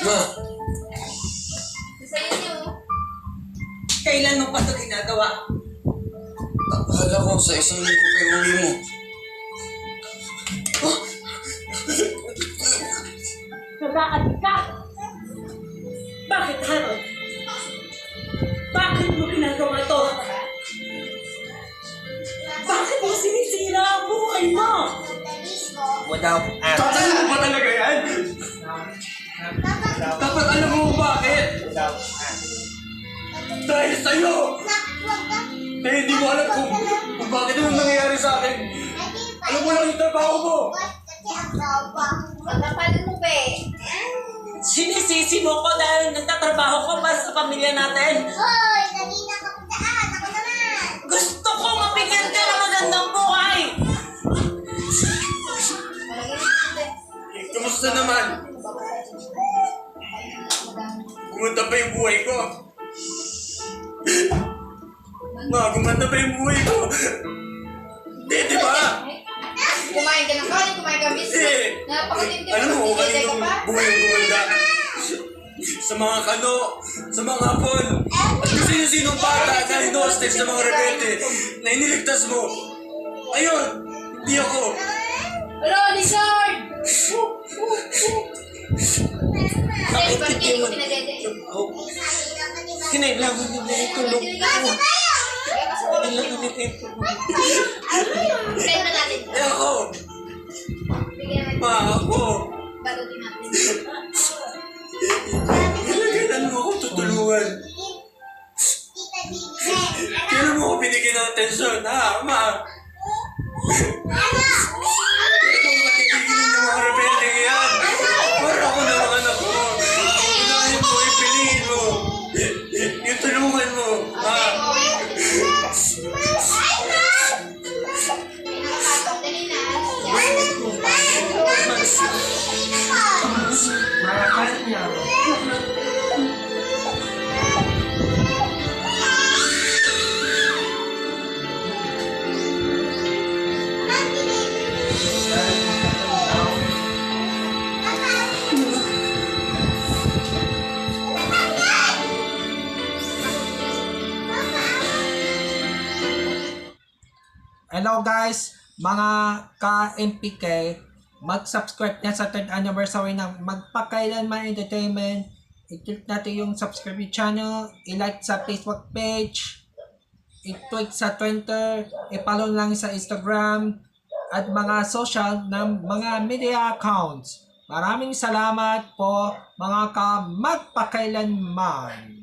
Ma! Sa'yo niyo. Kailan mo pa ito ginagawa? Akala ko sa isang linggo kayo uwi mo. Nag-aadik ka! Bakit, Harold? Bakit mo ginagawa ito? Bakit mo sinisira ang buhay mo? Without Tatalo mo ba talaga yan? Dapat alam mo bakit? Dahil sa'yo! Kaya hindi mo alam kung bakit yung nangyayari sa akin. Alam mo lang yung trabaho mo. Pagkapalan mo, be. Sinisisi mo ko dahil nagtatrabaho ko para sa pamilya natin. Hoy! Kanina ka pa daan! Ako naman! Gusto ko mabigyan ka ng magandang buhay! Kamusta naman? Pumunta pa yung buhay ko. Gumanda pa yung buhay ko. Hindi, di ba? Kumain ka ng kanin, kumain ka ng biscuit. Napakatindi mo. Alam mo, Hindi kaninong ka pa? buhay yung gumanda? Sa mga kano, sa mga hapon, at kung sino-sinong bata na hinostage sa mga rebelde na iniligtas mo. Ayun, hindi ako. Hello, Lizard! Bakit Bakit hindi mo mo? pinadede? Kinailangan mo na itulog ko. Kailangan mo na itulog. Friend na natin. Eh ako, Bigyan natin. ako. Balutin natin. Kailan mo ako tutulungan? Kailan mo ako binigyan ng atensyon, ha, ma? Kailan mo matigigilin yung mga rebelde yan? Para ako na mga anak mo. Unahin mo, ipiliin mo. Yung tulungan mo, ha? Dali na. Hello guys, mga ka-MPK, mag-subscribe na sa 3rd anniversary ng Magpakailanman Entertainment. I-click natin yung subscribe channel, i-like sa Facebook page, i-tweet sa Twitter, i-follow lang sa Instagram, at mga social ng mga media accounts. Maraming salamat po mga ka-Magpakailanman.